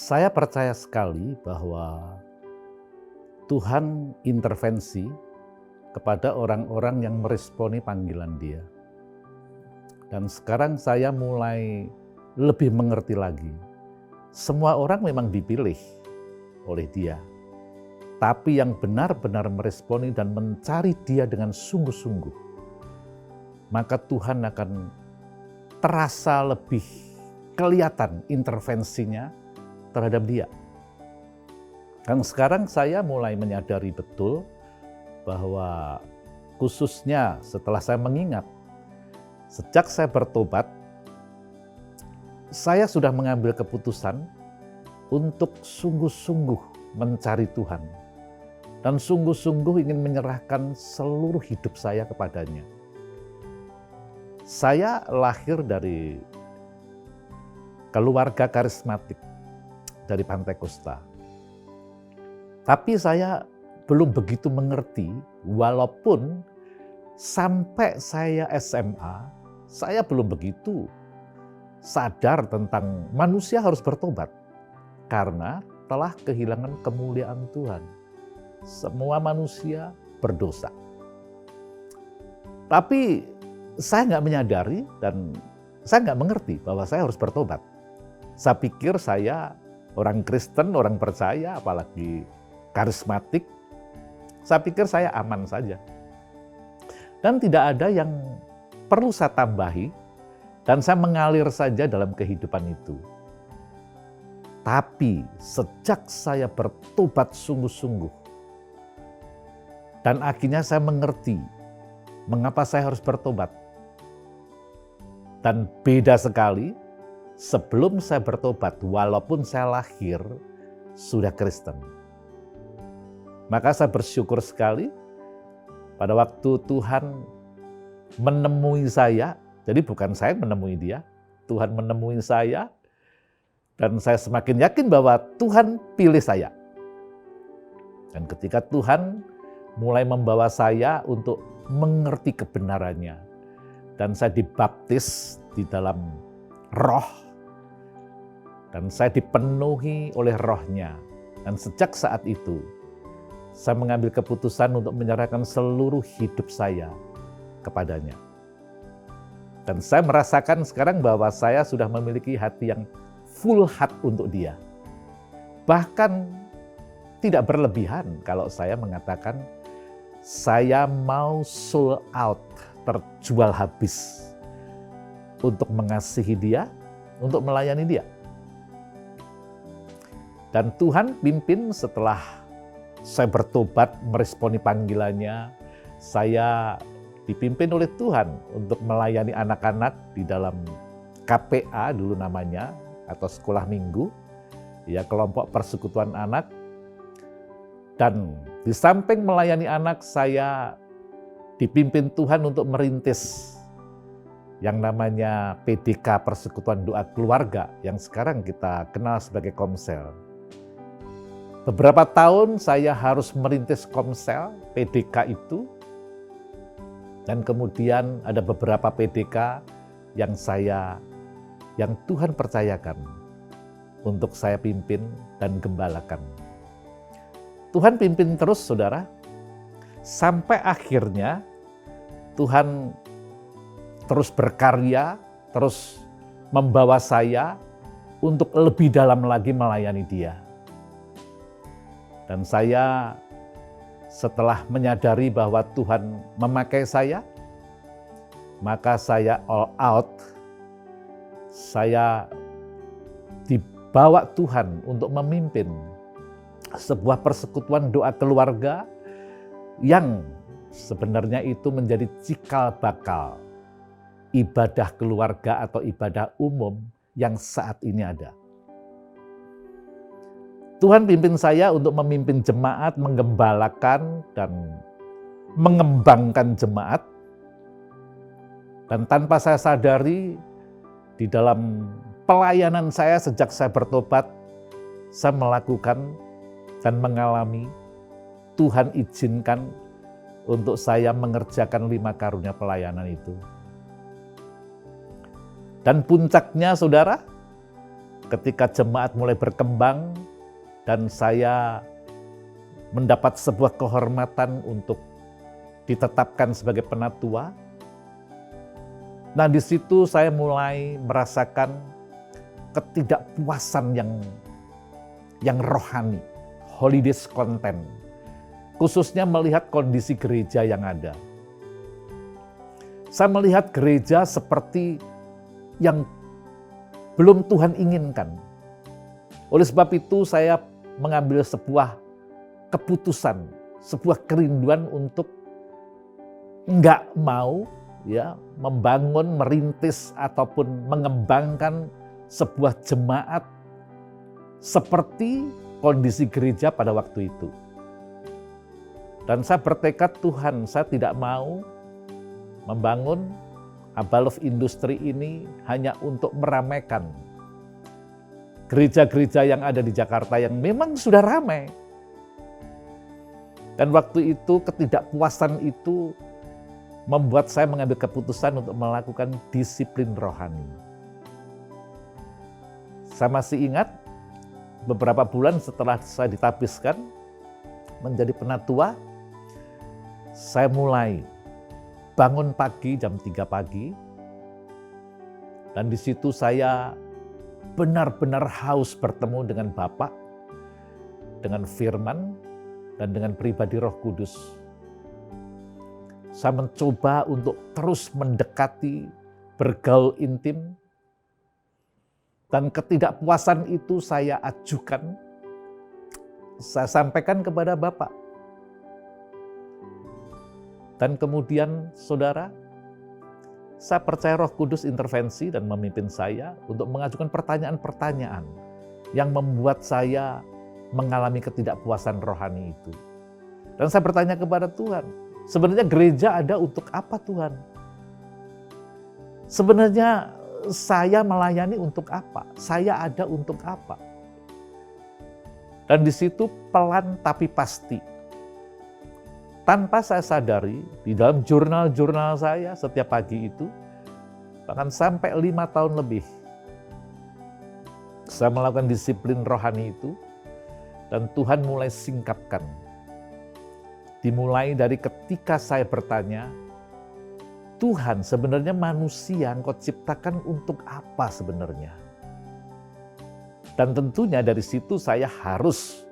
Saya percaya sekali bahwa Tuhan intervensi kepada orang-orang yang meresponi panggilan Dia. Dan sekarang saya mulai lebih mengerti lagi. Semua orang memang dipilih oleh Dia. Tapi yang benar-benar meresponi dan mencari Dia dengan sungguh-sungguh, maka Tuhan akan terasa lebih kelihatan intervensinya terhadap dia. Dan sekarang saya mulai menyadari betul bahwa khususnya setelah saya mengingat, sejak saya bertobat, saya sudah mengambil keputusan untuk sungguh-sungguh mencari Tuhan. Dan sungguh-sungguh ingin menyerahkan seluruh hidup saya kepadanya. Saya lahir dari keluarga karismatik dari Pantai Kosta. Tapi saya belum begitu mengerti, walaupun sampai saya SMA, saya belum begitu sadar tentang manusia harus bertobat. Karena telah kehilangan kemuliaan Tuhan. Semua manusia berdosa. Tapi saya nggak menyadari dan saya nggak mengerti bahwa saya harus bertobat. Saya pikir saya orang Kristen, orang percaya, apalagi karismatik, saya pikir saya aman saja. Dan tidak ada yang perlu saya tambahi, dan saya mengalir saja dalam kehidupan itu. Tapi sejak saya bertobat sungguh-sungguh, dan akhirnya saya mengerti mengapa saya harus bertobat. Dan beda sekali, sebelum saya bertobat, walaupun saya lahir sudah Kristen. Maka saya bersyukur sekali pada waktu Tuhan menemui saya, jadi bukan saya menemui Dia, Tuhan menemui saya, dan saya semakin yakin bahwa Tuhan pilih saya. Dan ketika Tuhan mulai membawa saya untuk mengerti kebenarannya, dan saya dibaptis di dalam Roh, dan saya dipenuhi oleh Roh-Nya. Dan sejak saat itu, saya mengambil keputusan untuk menyerahkan seluruh hidup saya kepadanya. Dan saya merasakan sekarang bahwa saya sudah memiliki hati yang full heart untuk Dia. Bahkan tidak berlebihan kalau saya mengatakan saya mau sold out, terjual habis untuk mengasihi Dia, untuk melayani Dia. Dan Tuhan pimpin setelah saya bertobat, meresponi panggilannya, saya dipimpin oleh Tuhan untuk melayani anak-anak di dalam KPA dulu namanya, atau sekolah minggu, ya kelompok persekutuan anak. Dan di samping melayani anak, saya dipimpin Tuhan untuk merintis yang namanya PDK Persekutuan Doa Keluarga, yang sekarang kita kenal sebagai Komsel. Beberapa tahun saya harus merintis Komsel, PDK itu, dan kemudian ada beberapa PDK yang Tuhan percayakan untuk saya pimpin dan gembalakan. Tuhan pimpin terus, saudara, sampai akhirnya Tuhan terus berkarya, terus membawa saya untuk lebih dalam lagi melayani Dia. Dan saya setelah menyadari bahwa Tuhan memakai saya, maka saya all out. Saya dibawa Tuhan untuk memimpin sebuah persekutuan doa keluarga yang sebenarnya itu menjadi cikal bakal ibadah keluarga atau ibadah umum yang saat ini ada. Tuhan pimpin saya untuk memimpin jemaat, menggembalakan dan mengembangkan jemaat. Dan tanpa saya sadari, di dalam pelayanan saya sejak saya bertobat, saya melakukan dan mengalami, Tuhan izinkan untuk saya mengerjakan 5 karunia pelayanan itu. Dan puncaknya, saudara, ketika jemaat mulai berkembang dan saya mendapat sebuah kehormatan untuk ditetapkan sebagai penatua. Nah, di situ saya mulai merasakan ketidakpuasan yang rohani, holy discontent, khususnya melihat kondisi gereja yang ada. Saya melihat gereja seperti yang belum Tuhan inginkan. Oleh sebab itu saya mengambil sebuah keputusan, sebuah kerinduan untuk enggak mau membangun, merintis ataupun mengembangkan sebuah jemaat seperti kondisi gereja pada waktu itu. Dan saya bertekad, Tuhan, saya tidak mau membangun Abalov Industri ini hanya untuk meramaikan gereja-gereja yang ada di Jakarta yang memang sudah ramai. Dan waktu itu ketidakpuasan itu membuat saya mengambil keputusan untuk melakukan disiplin rohani. Saya masih ingat beberapa bulan setelah saya ditabiskan menjadi penatua, saya mulai bangun pagi jam 3 pagi, dan di situ saya benar-benar haus bertemu dengan Bapa, dengan firman, dan dengan pribadi Roh Kudus. Saya mencoba untuk terus mendekati, bergaul intim, dan ketidakpuasan itu saya ajukan, saya sampaikan kepada Bapak. Dan kemudian, saudara, saya percaya Roh Kudus intervensi dan memimpin saya untuk mengajukan pertanyaan-pertanyaan yang membuat saya mengalami ketidakpuasan rohani itu. Dan saya bertanya kepada Tuhan, sebenarnya gereja ada untuk apa, Tuhan? Sebenarnya saya melayani untuk apa? Saya ada untuk apa? Dan di situ pelan tapi pasti, tanpa saya sadari, di dalam jurnal-jurnal saya setiap pagi itu, bahkan sampai 5 tahun lebih, saya melakukan disiplin rohani itu, dan Tuhan mulai singkapkan. Dimulai dari ketika saya bertanya, Tuhan, sebenarnya manusia Engkau ciptakan untuk apa sebenarnya? Dan tentunya dari situ saya harus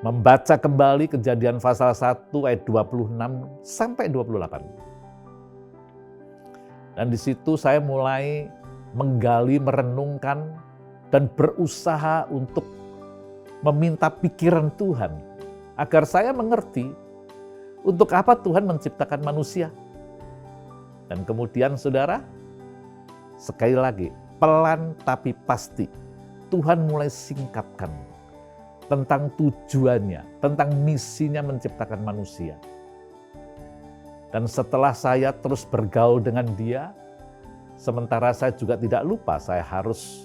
membaca kembali Kejadian pasal 1 ayat 26 sampai 28. Dan di situ saya mulai menggali, merenungkan, dan berusaha untuk meminta pikiran Tuhan agar saya mengerti untuk apa Tuhan menciptakan manusia. Dan kemudian, saudara, sekali lagi, pelan tapi pasti, Tuhan mulai singkapkan tentang tujuannya, tentang misinya menciptakan manusia. Dan setelah saya terus bergaul dengan Dia, sementara saya juga tidak lupa, saya harus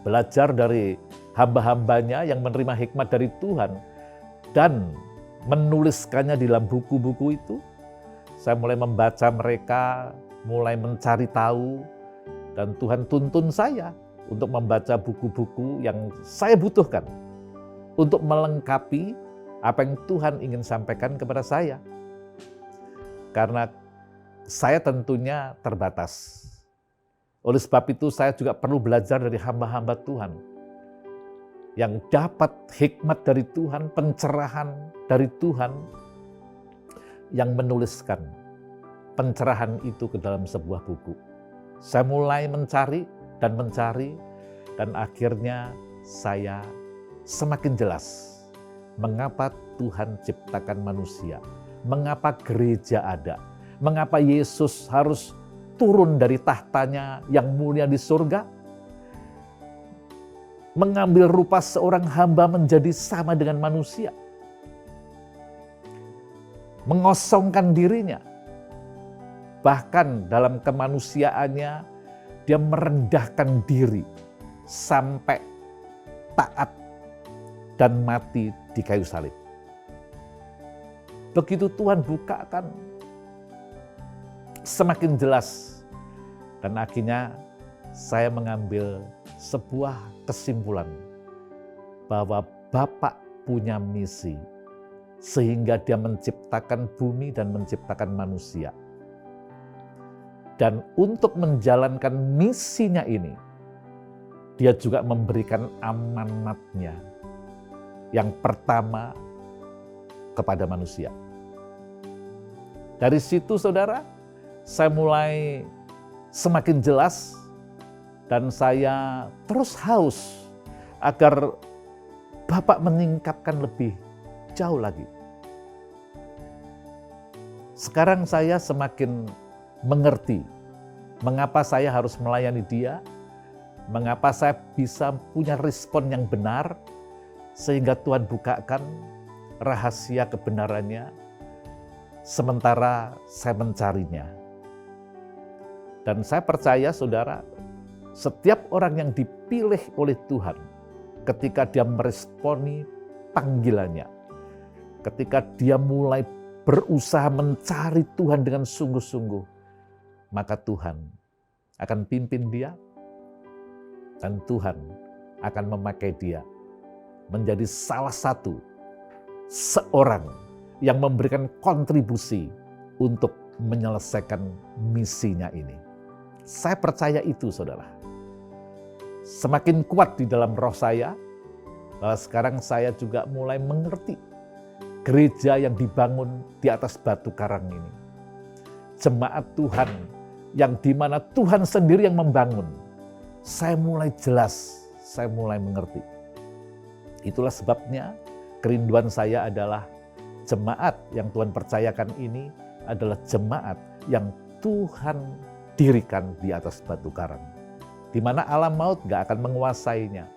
belajar dari hamba-hambanya yang menerima hikmat dari Tuhan dan menuliskannya di dalam buku-buku itu. Saya mulai membaca mereka, mulai mencari tahu, dan Tuhan tuntun saya untuk membaca buku-buku yang saya butuhkan untuk melengkapi apa yang Tuhan ingin sampaikan kepada saya. Karena saya tentunya terbatas. Oleh sebab itu saya juga perlu belajar dari hamba-hamba Tuhan yang dapat hikmat dari Tuhan, pencerahan dari Tuhan, yang menuliskan pencerahan itu ke dalam sebuah buku. Saya mulai mencari, dan akhirnya saya semakin jelas mengapa Tuhan ciptakan manusia, mengapa gereja ada, mengapa Yesus harus turun dari tahtanya yang mulia di surga, mengambil rupa seorang hamba menjadi sama dengan manusia, mengosongkan dirinya. Bahkan dalam kemanusiaannya, dia merendahkan diri sampai taat dan mati di kayu salib. Begitu Tuhan bukakan, semakin jelas. Dan akhirnya saya mengambil sebuah kesimpulan bahwa Bapa punya misi sehingga dia menciptakan bumi dan menciptakan manusia. Dan untuk menjalankan misinya ini, dia juga memberikan amanatnya. Yang pertama kepada manusia. Dari situ saudara, saya mulai semakin jelas dan saya terus haus agar Bapak meningkatkan lebih jauh lagi. Sekarang saya semakin mengerti mengapa saya harus melayani Dia, mengapa saya bisa punya respon yang benar, sehingga Tuhan bukakan rahasia kebenarannya, sementara saya mencarinya. Dan saya percaya saudara, setiap orang yang dipilih oleh Tuhan, ketika dia meresponi panggilannya, ketika dia mulai berusaha mencari Tuhan dengan sungguh-sungguh, maka Tuhan akan pimpin dia, dan Tuhan akan memakai dia menjadi salah satu seorang yang memberikan kontribusi untuk menyelesaikan misinya ini. Saya percaya itu, saudara. Semakin kuat di dalam roh saya, bahwa sekarang saya juga mulai mengerti gereja yang dibangun di atas batu karang ini. Jemaat Tuhan yang dimana Tuhan sendiri yang membangun. Saya mulai jelas, saya mulai mengerti. Itulah sebabnya kerinduan saya adalah jemaat yang Tuhan percayakan ini adalah jemaat yang Tuhan dirikan di atas batu karang, di mana alam maut gak akan menguasainya.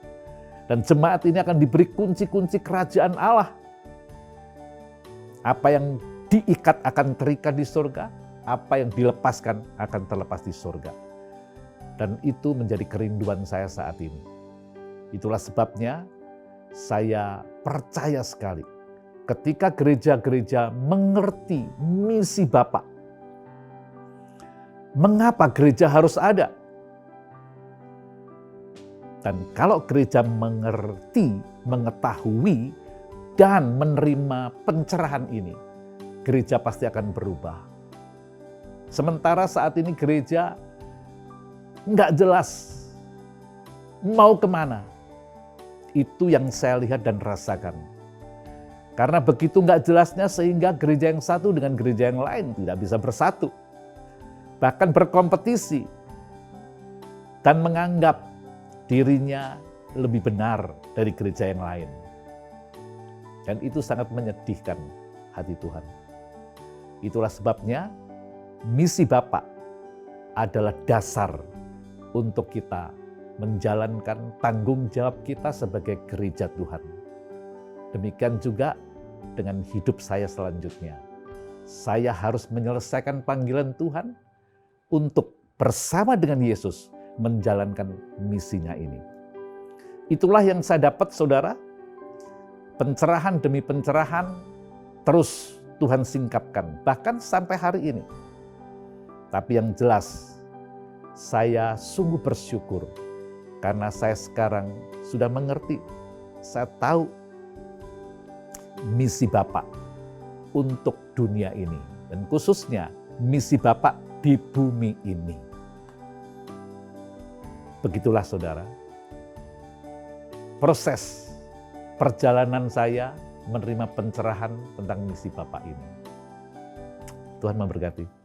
Dan jemaat ini akan diberi kunci-kunci kerajaan Allah. Apa yang diikat akan terikat di surga, apa yang dilepaskan akan terlepas di surga. Dan itu menjadi kerinduan saya saat ini. Itulah sebabnya saya percaya sekali ketika gereja-gereja mengerti misi Bapa. Mengapa gereja harus ada? Dan kalau gereja mengerti, mengetahui, dan menerima pencerahan ini, gereja pasti akan berubah. Sementara saat ini gereja nggak jelas mau kemana. Itu yang saya lihat dan rasakan. Karena begitu nggak jelasnya sehingga gereja yang satu dengan gereja yang lain tidak bisa bersatu. Bahkan berkompetisi dan menganggap dirinya lebih benar dari gereja yang lain. Dan itu sangat menyedihkan hati Tuhan. Itulah sebabnya misi Bapa adalah dasar untuk kita menjalankan tanggung jawab kita sebagai gereja Tuhan. Demikian juga dengan hidup saya selanjutnya. Saya harus menyelesaikan panggilan Tuhan untuk bersama dengan Yesus menjalankan misinya ini. Itulah yang saya dapat, saudara. Pencerahan demi pencerahan terus Tuhan singkapkan, bahkan sampai hari ini. Tapi yang jelas, saya sungguh bersyukur karena saya sekarang sudah mengerti, saya tahu misi Bapa untuk dunia ini, dan khususnya misi Bapa di bumi ini. Begitulah saudara, proses perjalanan saya menerima pencerahan tentang misi Bapa ini. Tuhan memberkati.